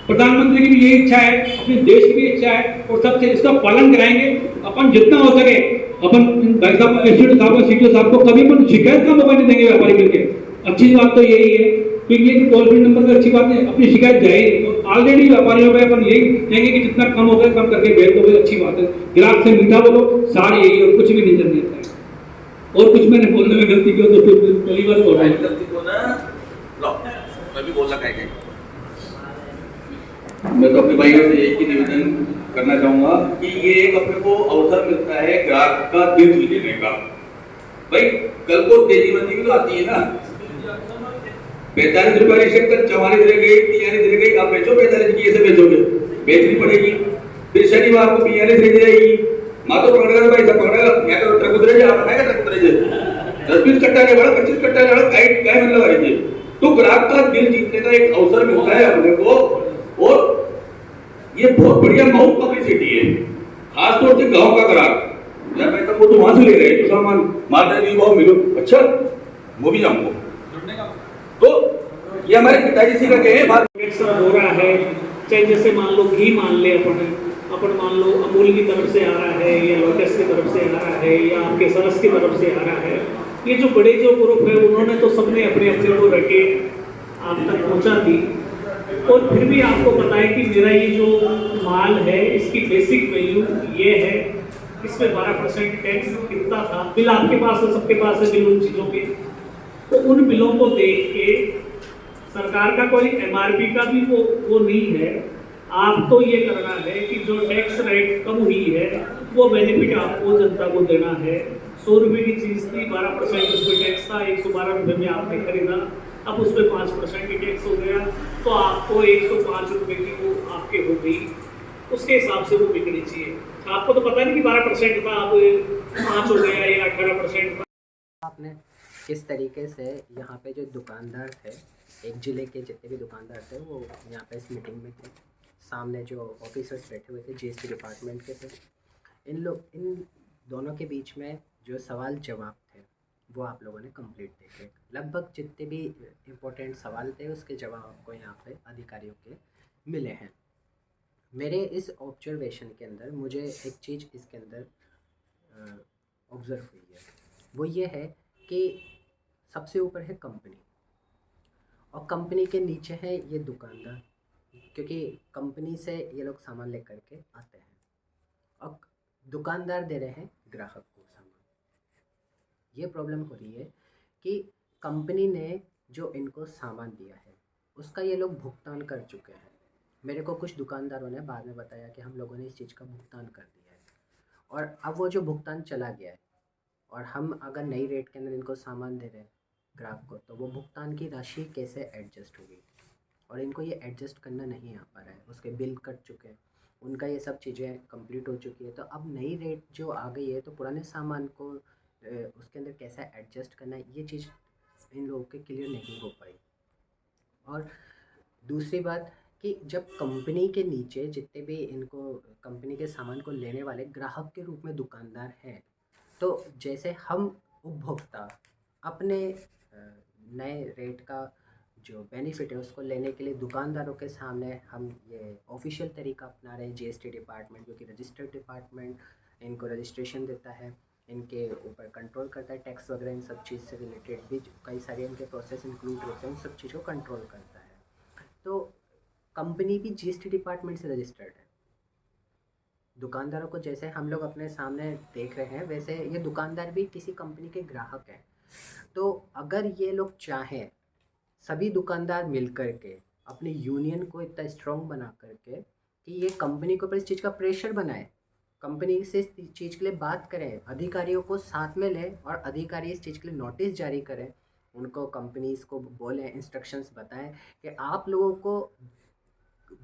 प्रधानमंत्री की भी यही इच्छा है, अपने देश की भी इच्छा है, और सबसे इसका पालन कराएंगे। अपन जितना हो सके अपन भाई साहब एसडीओ साहब सीटीओ साहब को कभी अपन शिकायत का मौका नहीं देंगे व्यापारी मिलकर। अच्छी बात तो यही है कि ये टोल फ्री नंबर पर अच्छी बात है, अपनी शिकायत जाए ऑलरेडी व्यापारियों में अपन यही कहेंगे कि जितना कम हो गया कम करके भेज दो, अच्छी बात है। ग्राहक से मीठा बोलो, सारे यही और कुछ भी नहीं करनी है। और कुछ मैंने बोलने में गलती की हो तो फिर पहली बार बोल रहा हूँ। गलती को ना लो, मैं भी बोलना कहेंगे। मैं तो अपने भाइयों से एक ही निवेदन करना चाहूंगा कि ये एक अपने को अवसर मिलता है ग्राहक का दिल जीत लेने का। भाई कल को तेजी मंदी भी तो आती है ना, 45 रुपए रिक्शा कर 44 रह गई, 43 रह गई, आप बेचो 45 की, ऐसे बेचोगे, बेचनी पड़ेगी। फिर शनिवार को 42 रह जाएगी, माँ तो पकड़ेगा भाई, सब पकड़ेगा, या तो ट्रक उतरे आप बनाएगा, ट्रक उतरे 10-20 कट्टा के बड़ा 25 कट्टा के बड़ा काय मतलब है। तो ग्राहक का दिल जीतने का एक अवसर मिलता है अपने को, और ये बहुत बढ़िया माउथ पब्लिसिटी है, खासतौर से गांव का ग्राहक। यार मैं तो वो तो वहां से ले रहे हैं तो सामान माता जी भाव मिलो, अच्छा वो भी जाऊंगा। तो ये हमारे पिताजी से लगे हैं बात एक्स्ट्रा हो रहा है, चाहे जैसे मान लो घी मान ले अपन मान लो अमूल की तरफ से आ रहा है, या लोटस की तरफ से आ रहा है, या आपके सरस की तरफ से आ रहा है। ये जो बड़े जो ग्रुप है उन्होंने तो सबने अपने अपने को रखे आप तक पहुंचा दी, और फिर भी आपको पता है कि मेरा ये जो माल है इसकी बेसिक वैल्यू ये है, इसमें 12% टैक्स कितना था, बिल आपके पास है, सबके पास है बिल उन चीज़ों के। तो उन बिलों को देख के सरकार का कोई एमआरपी का भी वो नहीं है। आपको ये करना है कि जो टैक्स रेट कम हुई है वो बेनिफिट आपको जनता को देना है। 100 रुपये की चीज़ थी, 12% उसमें टैक्स था, 112 रुपये में आपने खरीदा, अब उसमें 5% की टैक्स हो गया, तो आपको 105 रुपये की वो आपके हो गई, उसके हिसाब से वो बिकनी चाहिए। आपको तो पता नहीं कि 12% था, अब 5 हो गया या 18% था। आपने किस तरीके से यहाँ पे जो दुकानदार थे, एक ज़िले के जितने भी दुकानदार थे वो यहाँ पे इस मीटिंग में थे, सामने जो ऑफिसर्स बैठे हुए थे जीएसटी डिपार्टमेंट के थे, इन दोनों के बीच में जो सवाल जवाब थे वो आप लोगों ने कंप्लीट देखे। लगभग जितने भी इम्पोर्टेंट सवाल थे उसके जवाब आपको यहाँ पे अधिकारियों के मिले हैं। मेरे इस ऑब्जर्वेशन के अंदर मुझे एक चीज़ इसके अंदर ऑब्ज़र्व हुई है, वो ये है कि सबसे ऊपर है कंपनी, और कंपनी के नीचे है ये दुकानदार, क्योंकि कंपनी से ये लोग सामान लेकर के आते हैं और दुकानदार दे रहे हैं ग्राहक को सामान। ये प्रॉब्लम हो रही है कि कंपनी ने जो इनको सामान दिया है उसका ये लोग भुगतान कर चुके हैं। मेरे को कुछ दुकानदारों ने बाद में बताया कि हम लोगों ने इस चीज़ का भुगतान कर दिया है, और अब वो जो भुगतान चला गया है और हम अगर नई रेट के अंदर इनको सामान दे रहे हैं ग्राहक को, तो वो भुगतान की राशि कैसे एडजस्ट होगी, और इनको ये एडजस्ट करना नहीं आ पा रहा है। उसके बिल कट चुके हैं, उनका ये सब चीज़ें कंप्लीट हो चुकी है, तो अब नई रेट जो आ गई है तो पुराने सामान को उसके अंदर कैसा एडजस्ट करना है, ये चीज़ इन लोगों के क्लियर नहीं हो पाई। और दूसरी बात कि जब कंपनी के नीचे जितने भी इनको कंपनी के सामान को लेने वाले ग्राहक के रूप में दुकानदार हैं, तो जैसे हम उपभोक्ता अपने नए रेट का जो बेनिफिट है उसको लेने के लिए दुकानदारों के सामने हम ये ऑफिशियल तरीका अपना रहे हैं। जीएसटी डिपार्टमेंट, जो कि रजिस्टर्ड डिपार्टमेंट, इनको रजिस्ट्रेशन देता है, इनके ऊपर कंट्रोल करता है, टैक्स वगैरह इन सब चीज़ से रिलेटेड भी कई सारे इनके प्रोसेस इंक्लूड होते हैं, उन सब चीज़ों को कंट्रोल करता है। तो कंपनी भी जीएसटी डिपार्टमेंट से रजिस्टर्ड है। दुकानदारों को जैसे हम लोग अपने सामने देख रहे हैं वैसे ये दुकानदार भी किसी कंपनी के ग्राहक हैं। तो अगर ये लोग चाहें, सभी दुकानदार मिल कर के अपनी यूनियन को इतना स्ट्रॉन्ग बना करके कि ये कंपनी के ऊपर इस चीज़ का प्रेशर बनाए, कंपनी से इस चीज़ के लिए बात करें, अधिकारियों को साथ में लें और अधिकारी इस चीज़ के लिए नोटिस जारी करें, उनको कंपनीज़ को बोलें, इंस्ट्रक्शंस बताएं कि आप लोगों को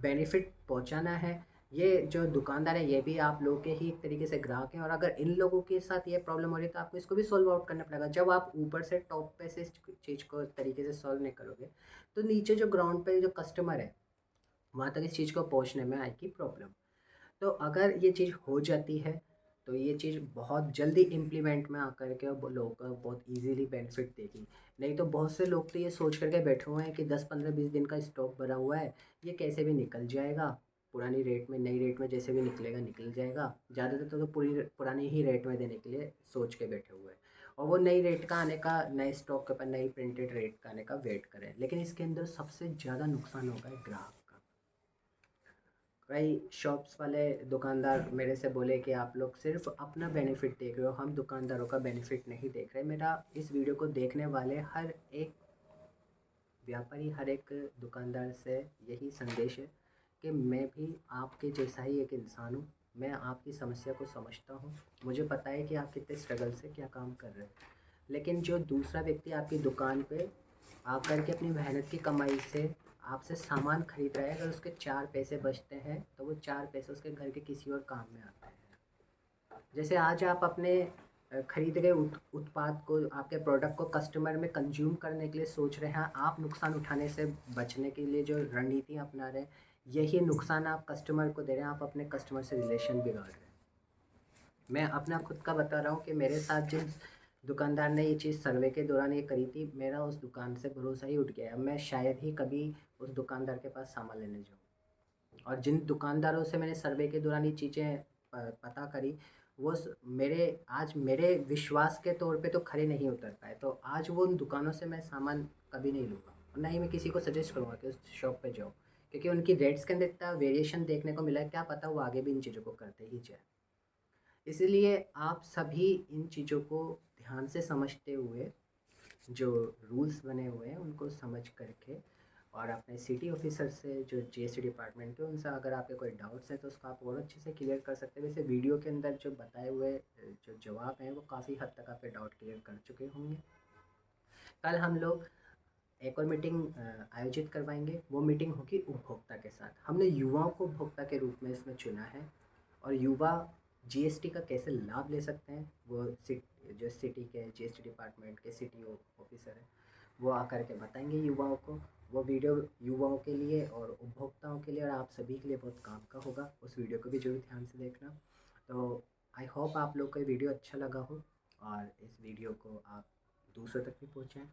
बेनिफिट पहुंचाना है। ये जो दुकानदार है ये भी आप लोगों के ही एक तरीके से ग्राहक हैं, और अगर इन लोगों के साथ ये प्रॉब्लम हो रही है तो आपको इसको भी सॉल्व आउट करना पड़ेगा। जब आप ऊपर से टॉप पे से इस चीज़ को तरीके से सॉल्व नहीं करोगे तो नीचे जो ग्राउंड पे जो कस्टमर है वहाँ तक इस चीज़ को पहुँचने में आएगी प्रॉब्लम। तो अगर ये चीज़ हो जाती है तो ये चीज़ बहुत जल्दी इम्प्लीमेंट में आकर के अब लोगों का बहुत इजीली बेनिफिट देगी। नहीं तो बहुत से लोग तो ये सोच करके बैठे हुए हैं कि 10-15-20 दिन का स्टॉक भरा हुआ है, ये कैसे भी निकल जाएगा, पुरानी रेट में नई रेट में जैसे भी निकलेगा निकल जाएगा। ज़्यादातर तो पुरानी ही रेट में देने के लिए सोच के बैठे हुए हैं और वो नई रेट का आने का, नए स्टॉक के ऊपर नई प्रिंटेड रेट का आने का वेट करें। लेकिन इसके अंदर सबसे ज़्यादा नुकसान होगा ग्राहक का। कई शॉप्स वाले दुकानदार मेरे से बोले कि आप लोग सिर्फ अपना बेनिफिट देख रहे हो, हम दुकानदारों का बेनिफिट नहीं देख रहे। मेरा इस वीडियो को देखने वाले हर एक व्यापारी, हर एक दुकानदार से यही संदेश है कि मैं भी आपके जैसा ही एक इंसान हूँ। मैं आपकी समस्या को समझता हूँ, मुझे पता है कि आप कितने स्ट्रगल से क्या काम कर रहे हैं। लेकिन जो दूसरा व्यक्ति आपकी दुकान पे आकर के अपनी मेहनत की कमाई से आपसे सामान खरीद रहा है, अगर उसके 4 पैसे बचते हैं तो वो 4 पैसे उसके घर के किसी और काम में आते हैं। जैसे आज आप अपने खरीदे गए उत्पाद को, आपके प्रोडक्ट को कस्टमर में कंज्यूम करने के लिए सोच रहे हैं, आप नुकसान उठाने से बचने के लिए जो रणनीति अपना रहे हैं, यही नुकसान आप कस्टमर को दे रहे हैं। आप अपने कस्टमर से रिलेशन बिगाड़ रहे हैं। मैं अपना खुद का बता रहा हूँ कि मेरे साथ जिस दुकानदार ने ये चीज़ सर्वे के दौरान ये करी थी, मेरा उस दुकान से भरोसा ही उठ गया। अब मैं शायद ही कभी उस दुकानदार के पास सामान लेने जाऊँ। और जिन दुकानदारों से मैंने सर्वे के दौरान ये चीज़ें पता करी, वो मेरे विश्वास के तौर पे तो खरे नहीं उतर पाए। तो आज वो उन दुकानों से मैं सामान कभी नहीं लूँगा और ना ही मैं किसी को सजेस्ट करूँगा कि उस शॉप पे जाओ, क्योंकि उनकी रेट्स के अंदर इतना वेरिएशन देखने को मिला है, क्या पता वो आगे भी इन चीज़ों को करते ही जाए। इसलिए आप सभी इन चीज़ों को ध्यान से समझते हुए, जो रूल्स बने हुए हैं उनको समझ करके, और अपने सिटी ऑफिसर से, जो जीएसटी डिपार्टमेंट के, उनसे अगर आपके कोई डाउट्स हैं तो उसको आप और अच्छे से क्लियर कर सकते हैं। वैसे वीडियो के अंदर जो बताए हुए जो जवाब हैं वो काफ़ी हद तक आपके डाउट क्लियर कर चुके होंगे। कल हम लोग एक और मीटिंग आयोजित करवाएंगे। वो मीटिंग होगी उपभोक्ता के साथ। हमने युवाओं को उपभोक्ता के रूप में इसमें चुना है और युवा जीएसटी का कैसे लाभ ले सकते हैं, वो जो सिटी के जीएसटी डिपार्टमेंट के सिटी ऑफिसर हैं वो आकर के बताएंगे युवाओं को। वो वीडियो युवाओं के लिए और उपभोक्ताओं के लिए और आप सभी के लिए बहुत काम का होगा। उस वीडियो को भी जरूर ध्यान से देखना। तो आई होप आप लोग को ये वीडियो अच्छा लगा हो और इस वीडियो को आप दूसरों तक भी पहुँचाएँ।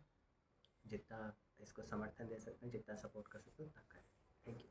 जितना इसको समर्थन दे सकते हैं, जितना सपोर्ट कर सकते हैं उतना करें। Thank you.